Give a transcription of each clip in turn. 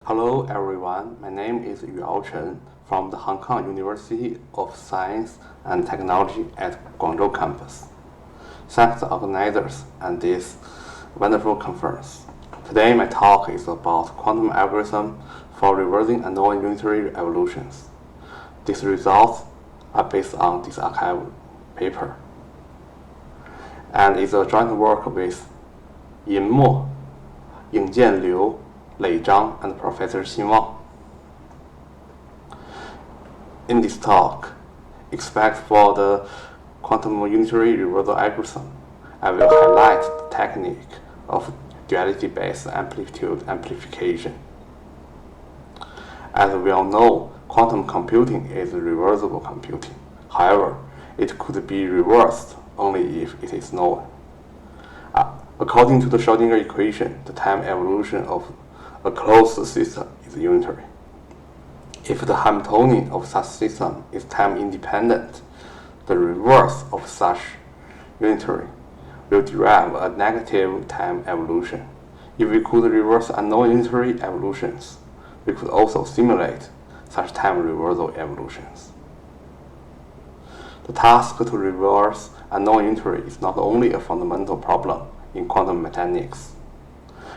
Hello everyone, my name is Chen from the Hong Kong University of Science and Technology at Guangzhou campus. Thanks the organizers and this wonderful conference. Today my talk is about quantum algorithm for reversing unknown unitary evolutions. These results are based on this archive paper and is a joint work with Yin Mo, Yingjian Liu, Lei Zhang, and Professor Xin Wang. In this talk, expect for the quantum unitary reversal algorithm, I will highlight the technique of duality-based amplitude amplification. As we all know, quantum computing is reversible computing. However, it could be reversed only if it is known. According to the Schrödinger equation, the time evolution of a closed system is unitary. If the Hamiltonian of such system is time independent, the reverse of such unitary will derive a negative time evolution. If we could reverse unknown unitary evolutions, we could also simulate such time reversal evolutions. The task to reverse unknown unitary is not only a fundamental problem in quantum mechanics,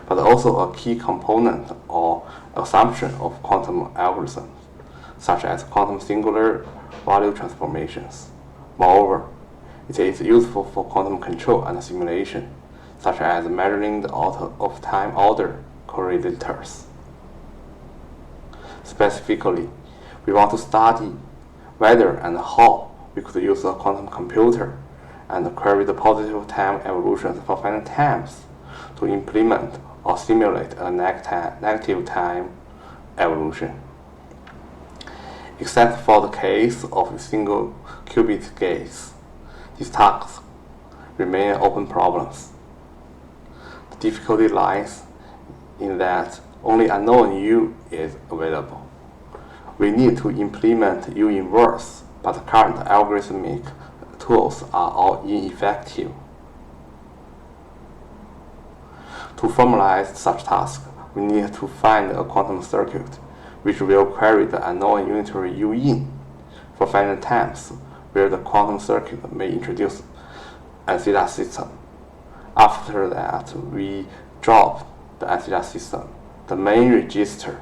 but also a key component or assumption of quantum algorithms, such as quantum singular value transformations. Moreover, it is useful for quantum control and simulation, such as measuring the out-of-time order correlators. Specifically, we want to study whether and how we could use a quantum computer and query the positive time evolutions for finite times to implement or simulate a negative time evolution. Except for the case of single qubit gates, these tasks remain open problems. The difficulty lies in that only unknown U is available. We need to implement U inverse, but the current algorithmic tools are all ineffective. To formalize such tasks, we need to find a quantum circuit which will query the unknown unitary U in for finite times where the quantum circuit may introduce ancilla system. After that, we drop the ancilla system. The main register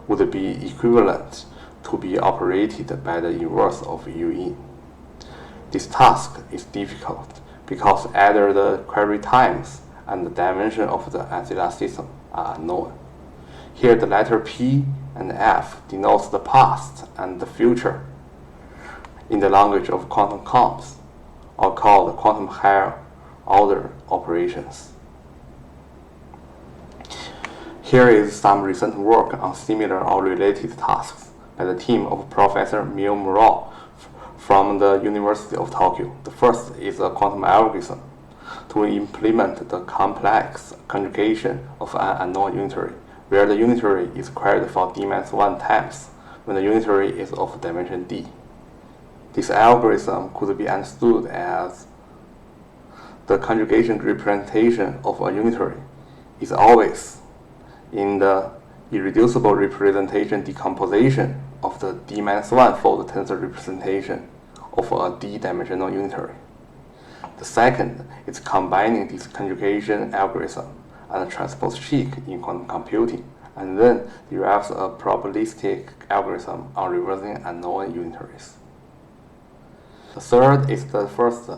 would be equivalent to be operated by the inverse of U in. This task is difficult because either the query times and the dimension of the ancilla system are unknown. Here the letter P and F denotes the past and the future in the language of quantum comps, or called quantum higher order operations. Here is some recent work on similar or related tasks by the team of Professor Mio Muro from the University of Tokyo. The first is a quantum algorithm to implement the complex conjugation of an unknown unitary, where the unitary is queried for d-1 times when the unitary is of dimension d. This algorithm could be understood as the conjugation representation of a unitary is always in the irreducible representation decomposition of the d-1 fold tensor representation of a d-dimensional unitary. The second is combining this conjugation algorithm and transpose check in quantum computing, and then derives a probabilistic algorithm on reversing unknown unitaries. The third is the first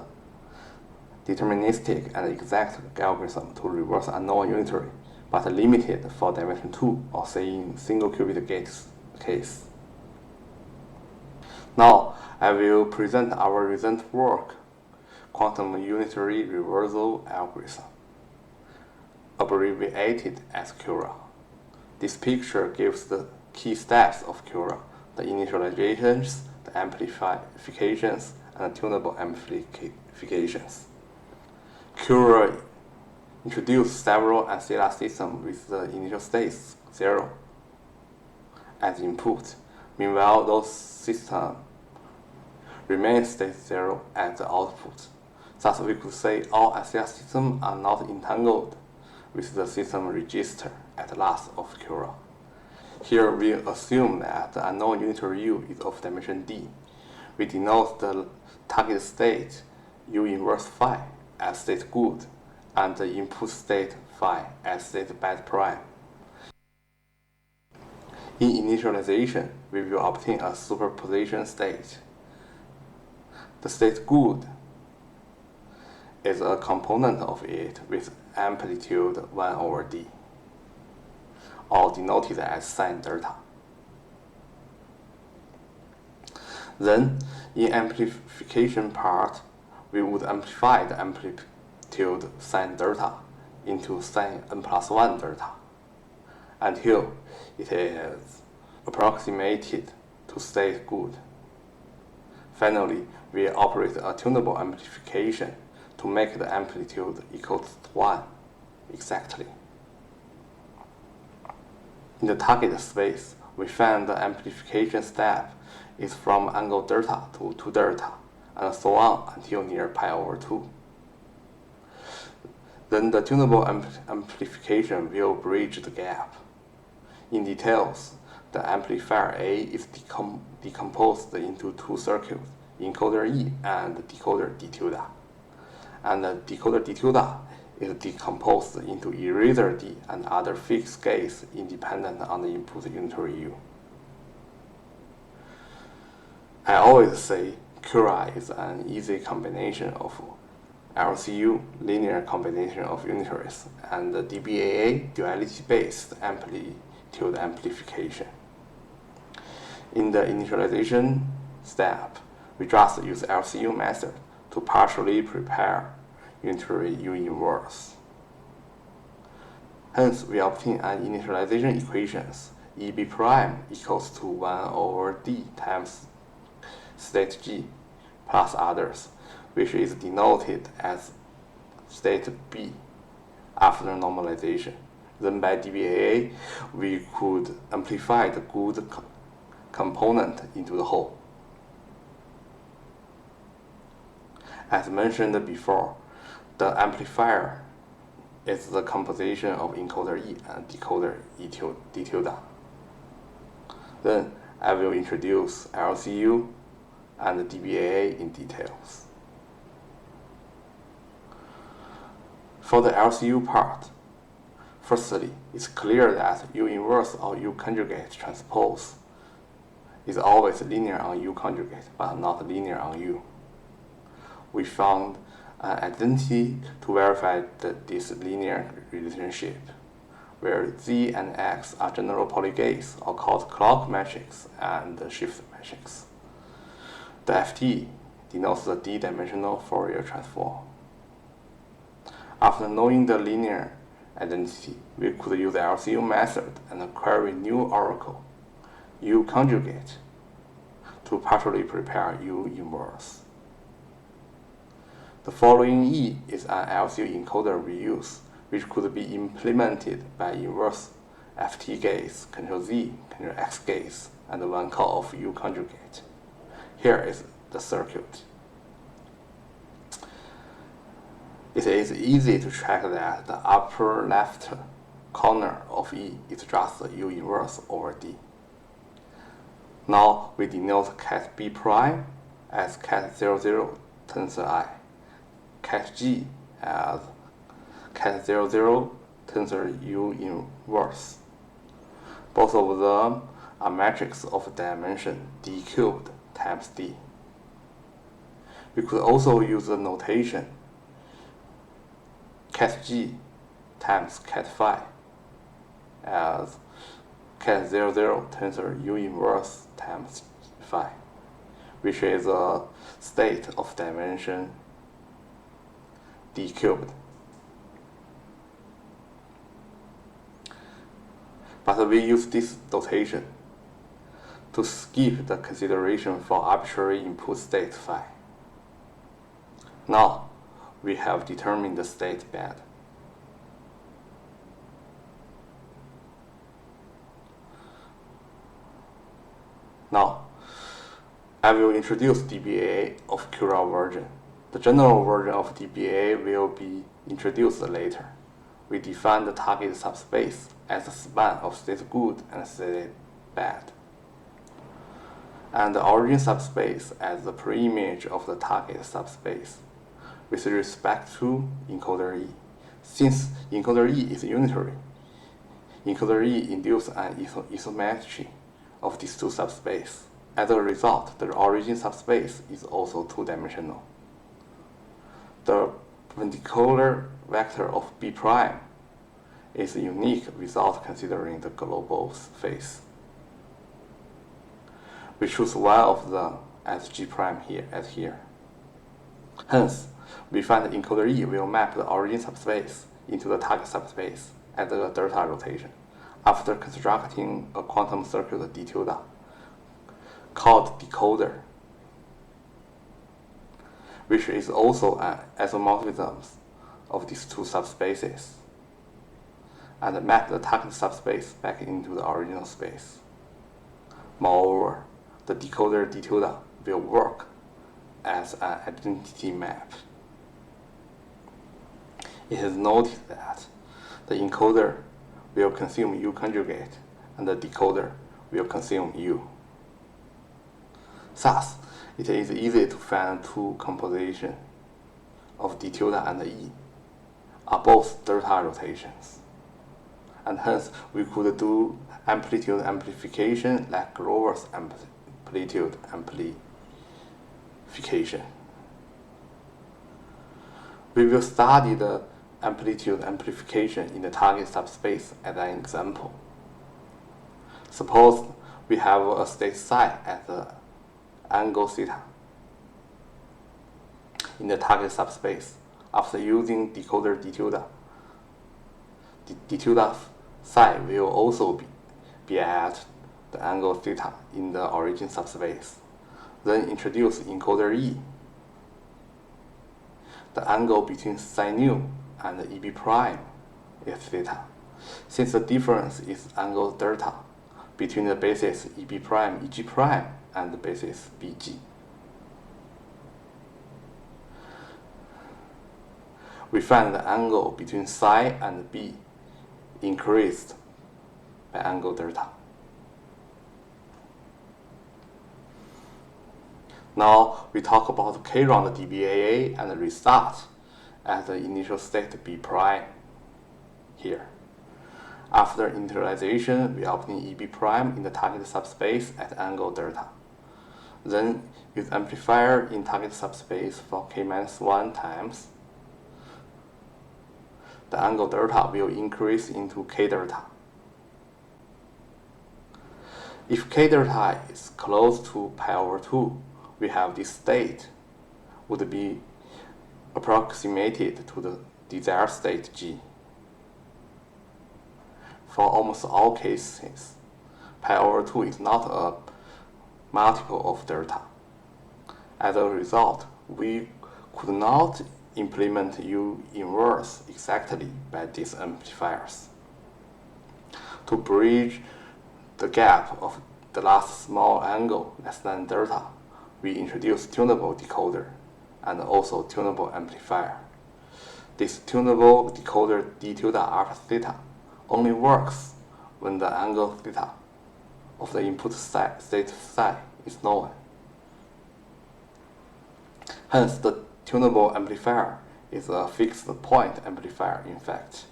deterministic and exact algorithm to reverse unknown unitary, but limited for dimension 2 or say in single qubit gates case. Now I will present our recent work, quantum unitary reversal algorithm, abbreviated as QURA. This picture gives the key steps of QURA, the initializations, the amplifications, and the tunable amplifications. QURA introduced several ancilla systems with the initial states 0 as input. Meanwhile, those systems remain state 0 as the output. Thus, we could say all ancilla systems are not entangled with the system register at last of QURA. Here we assume that the unknown unitary U is of dimension D. We denote the target state U inverse phi as state good and the input state phi as state bad prime. In initialization, we will obtain a superposition state. The state good is a component of it with amplitude 1 over D, or denoted as sine delta. Then, in amplification part, we would amplify the amplitude sine delta into sine n plus 1 delta until it is approximated to state good. Finally, we operate a tunable amplification to make the amplitude equal to 1 exactly. In the target space, we find the amplification step is from angle delta to 2 delta, and so on until near pi over 2. Then the tunable amplification will bridge the gap. In details, the amplifier A is decomposed into two circuits, encoder E and decoder D tilde. And the decoder D tilde is decomposed into eraser D and other fixed gates independent on the input unitary U. I always say Cura is an easy combination of LCU, linear combination of unitaries, and the DBAA, duality-based amplitude amplification. In the initialization step, we just use LCU method to partially prepare unitary U inverse. Hence, we obtain an initialization equations EB prime equals to 1 over D times state G plus others, which is denoted as state B after normalization. Then by DBAA, we could amplify the good component into the whole. As mentioned before, the amplifier is the composition of encoder E and decoder D tilde. Then I will introduce LCU and DBAA in details. For the LCU part, firstly, it's clear that U inverse or U conjugate transpose is always linear on U conjugate, but not linear on U. We found an identity to verify this linear relationship, where Z and X are general polygates or called clock matrix and shift matrix. The FT denotes the D-dimensional Fourier transform. After knowing the linear identity, we could use the LCU method and query new oracle, U conjugate, to partially prepare U inverse. The following E is an LCU encoder we use, which could be implemented by inverse FT gates, Ctrl Z, Ctrl X gates, and one call of U conjugate. Here is the circuit. It is easy to track that the upper left corner of E is just U inverse over D. Now we denote cat B prime as cat 00 tensor I, cat G as cat 00 tensor U inverse. Both of them are matrices of dimension D cubed times D. We could also use the notation cat G times cat phi as cat 00 tensor U inverse times phi, which is a state of dimension D cubed. But we use this notation to skip the consideration for arbitrary input state phi. Now, we have determined the state bed. Now, I will introduce DBA of Cura version. The general version of DBA will be introduced later. we define the target subspace as the span of state good and state bad, and the origin subspace as the preimage of the target subspace with respect to encoder E. Since encoder E is unitary, encoder E induces an isometry of these two subspaces. As a result, the origin subspace is also two-dimensional. The perpendicular vector of B prime is unique without considering the global face. We choose one of them as G prime here. Hence, we find the encoder E will map the origin subspace into the target subspace at the delta rotation after constructing a quantum circuit d tilde called decoder, which is also an isomorphism of these two subspaces, and map the target subspace back into the original space. Moreover, the decoder d tilde will work as an identity map. It is noted that the encoder will consume U conjugate and the decoder will consume U. Thus, it is easy to find two compositions of d tilde and E are both delta rotations, and hence we could do amplitude amplification like Grover's amplitude amplification. We will study the amplitude amplification in the target subspace as an example. Suppose we have a state psi at the angle theta in the target subspace. After using decoder d tilde, d tilde psi will also be at the angle theta in the origin subspace. Then introduce encoder E. The angle between psi nu and EB prime is theta. Since the difference is angle delta between the basis EB prime, EG prime, and the basis BG. We find the angle between psi and B increased by angle delta. Now we talk about K-round DBAA and restart at the initial state B prime here. After initialization, we obtain EB prime in the target subspace at angle delta. Then use amplifier in target subspace for K-1 times. The angle delta will increase into K delta. If K delta is close to pi/2, we have this state would be approximated to the desired state G. For almost all cases, pi/2 is not a multiple of delta. As a result, we could not implement U inverse exactly by these amplifiers. To bridge the gap of the last small angle less than delta, we introduce tunable decoder and also tunable amplifier. This tunable decoder d tilde alpha theta only works when the angle theta of the input state psi is known. Hence, the tunable amplifier is a fixed point amplifier in fact.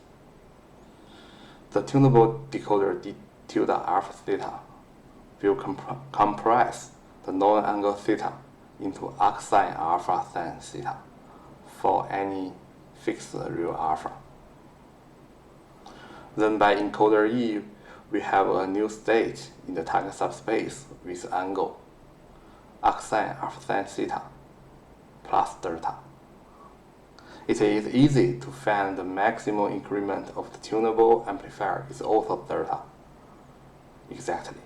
The tunable decoder d tilde alpha theta will compress the known angle theta into arc sine alpha sin theta for any fixed real alpha. Then by encoder E, we have a new state in the target subspace with angle arc sine alpha sin theta plus delta. It is easy to find the maximum increment of the tunable amplifier is also delta. Exactly.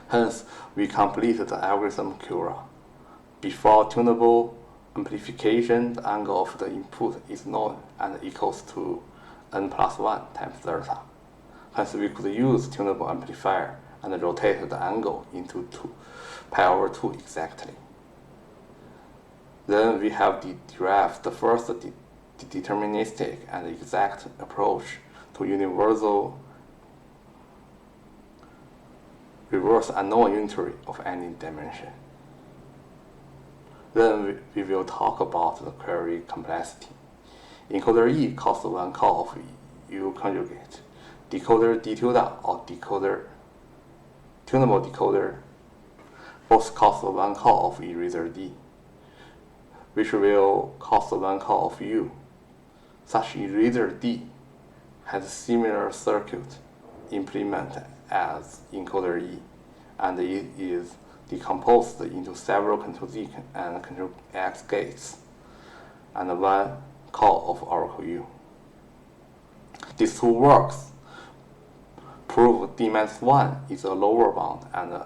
Hence, we complete the algorithm Cura. Before tunable amplification, the angle of the input is known and equals to n+1 times delta. Hence, we could use tunable amplifier and rotate the angle into pi/2 exactly. Then we have derived the first deterministic and exact approach to universal reverse unknown unitary of any dimension. Then we will talk about the query complexity. Encoder E costs one call of U conjugate. Decoder D tilde or tunable decoder both cost one call of eraser D, which will cost one call of U. Such eraser D has similar circuit implement as encoder E, and it is decomposed into several control Z and control X gates, and one call of Oracle U. These two works prove D-1 is a lower bound and an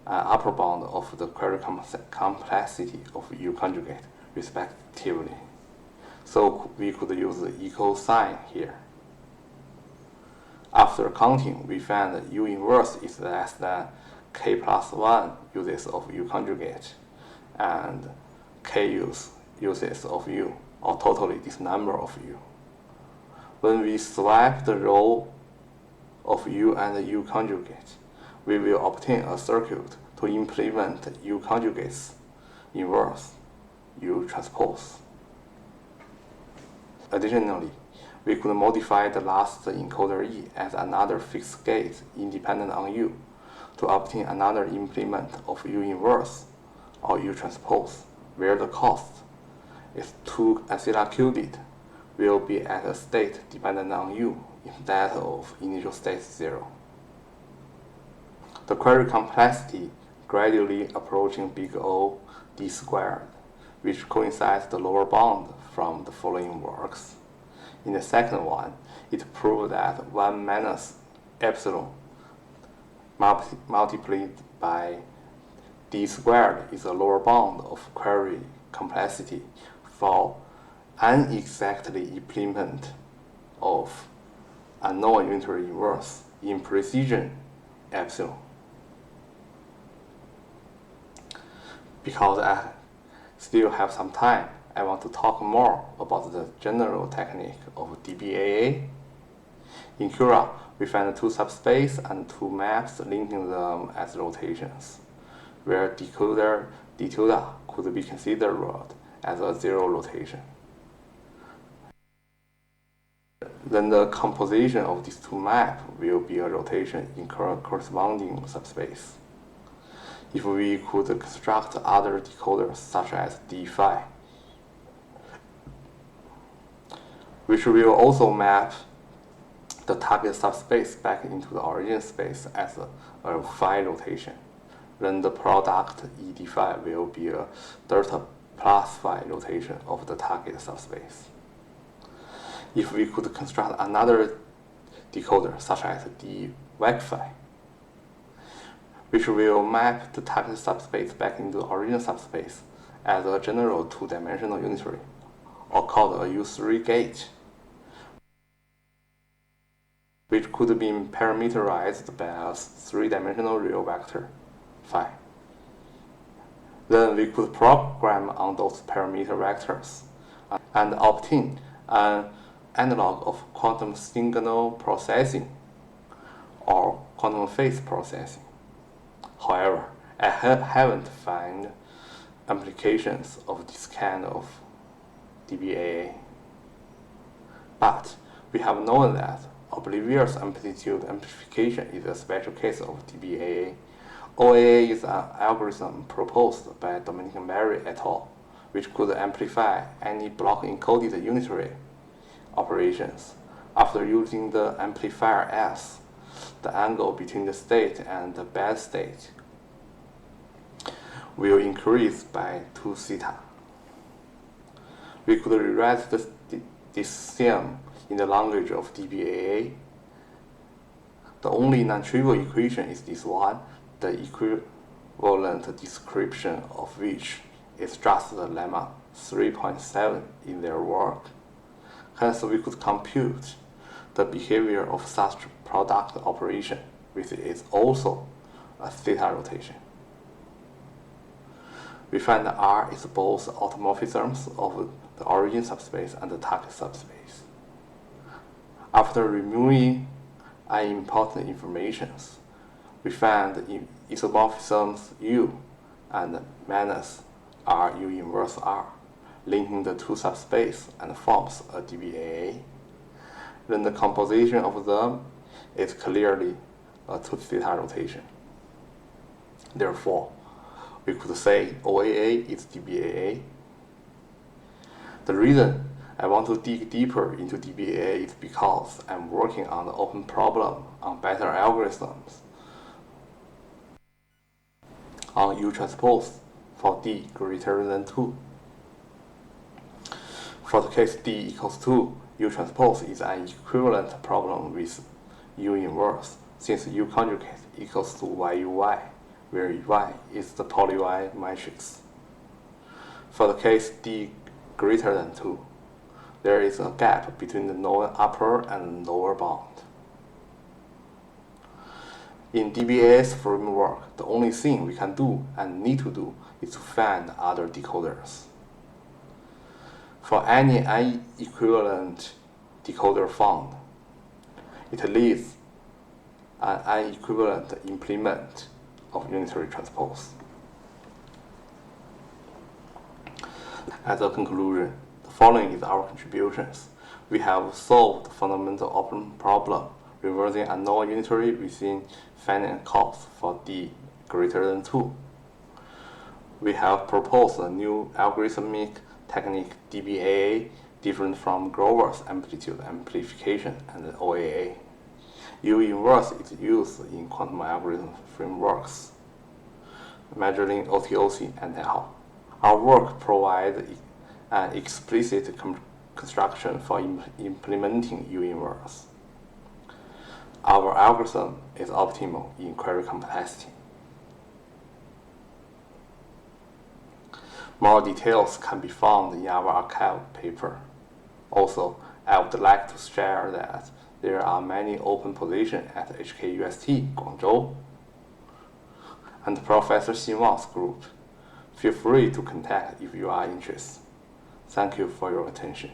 upper bound of the query complexity of U conjugate, respectively. So we could use the equal sign here. After counting, we find that U inverse is less than K plus 1 uses of U conjugate, and K uses of U, or totally this number of U. When we swap the role of U and U conjugate, we will obtain a circuit to implement U conjugate's inverse, U transpose. Additionally, we could modify the last encoder E as another fixed gate independent on U to obtain another implement of U inverse or U transpose, where the cost is 2 acetylquid will be at a state dependent on U instead of initial state 0. The query complexity gradually approaching big O D squared, which coincides the lower bound from the following works. In the second one, it proved that 1 minus epsilon multiplied by D squared is a lower bound of query complexity for unexactly implement of unknown unitary inverse in precision epsilon. Because I still have some time, I want to talk more about the general technique of DBAA. In Cura, we find 2 subspace and 2 maps linking them as rotations, where decoder D tilde could be considered as a 0 rotation. Then the composition of these 2 maps will be a rotation in corresponding subspace. If we could construct other decoders such as D5, which will also map the target subspace back into the origin space as a phi rotation, then the product ED5 will be a delta plus phi rotation of the target subspace. If we could construct another decoder such as D vec phi, which will map the target subspace back into the origin subspace as a general 2-dimensional unitary, or called a U3 gate, which could be parameterized by a 3-dimensional real vector phi. Then we could program on those parameter vectors and obtain an analog of quantum signal processing or quantum phase processing. However, I haven't found applications of this kind of DBAA. But we have known that oblivious amplitude amplification is a special case of DBAA. OAA is an algorithm proposed by Dominican Berry et al., which could amplify any block-encoded unitary operations. After using the amplifier S, the angle between the state and the bed state will increase by 2 theta. We could rewrite this theorem in the language of DBAA. The only non-trivial equation is this one, the equivalent description of which is just the lemma 3.7 in their work. Hence, we could compute the behavior of such product operation, which is also a theta rotation. We find that R is both automorphisms of the origin subspace, and the target subspace. After removing unimportant informations, we find isomorphisms U and minus R U inverse R, linking the two subspace and forms a DBAA. Then the composition of them is clearly a 2 theta rotation. Therefore, we could say OAA is DBAA. The reason I want to dig deeper into DBAA is because I'm working on the open problem on better algorithms on U transpose for D greater than 2. For the case D equals 2, U transpose is an equivalent problem with U inverse, since U conjugate equals to YUY, where Y is the poly Y matrix. For the case D greater than 2, there is a gap between the known upper and lower bound. In DBA's framework, the only thing we can do and need to do is to find other decoders. For any unequivalent decoder found, it leaves an unequivalent implement of unitary transpose. As a conclusion, the following is our contributions. We have solved the fundamental open problem, reversing a non-unitary within finite cost for D greater than 2. We have proposed a new algorithmic technique DBAA different from Grover's amplitude amplification and OAA. U inverse is used in quantum algorithm frameworks, measuring OTOC and L. Our work provides an explicit construction for implementing U inverse. Our algorithm is optimal in query complexity. More details can be found in our archive paper. Also, I would like to share that there are many open positions at HKUST Guangzhou and Professor Xinwang's group. Feel free to contact if you are interested. Thank you for your attention.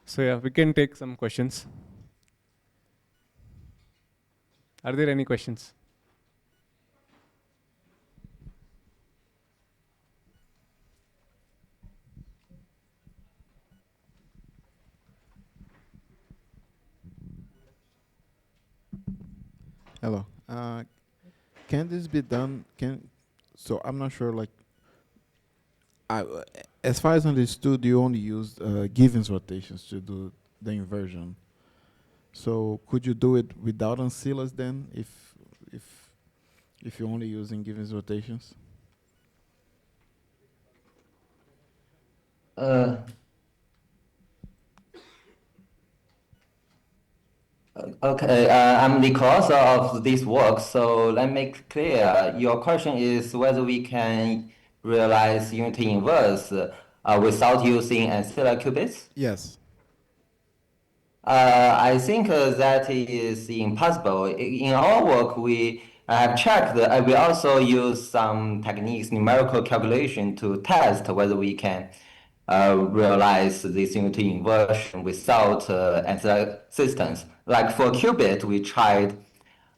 So yeah, we can take some questions. Are there any questions? Hello. Can this be done? So I'm not sure. Like, as far as I understood, you only used Givens rotations to do the inversion. So could you do it without ancillaries then, if you're only using Givens rotations? Okay, I'm the co-author of this work, so let me make clear. Your question is whether we can realize unity inverse without using ancillary qubits? Yes. I think that is impossible. In our work, we have checked. We also use some techniques, numerical calculation, to test whether we can realize this unity inversion without ancillary systems. Like for qubit, we tried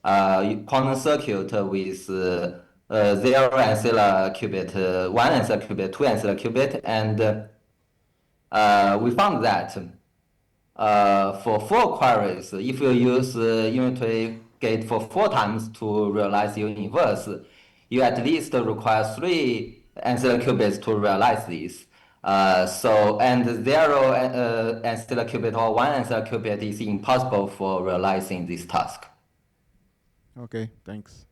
quantum circuit with 0 ancillary qubit, 1 ancillary qubit, 2 ancillary qubit, and we found that for 4 queries, if you use unitary gate for 4 times to realize your inverse, you at least require 3 ancillary qubits to realize this. And 0 ancillary qubit or 1 ancillary qubit is impossible for realizing this task. Okay, thanks.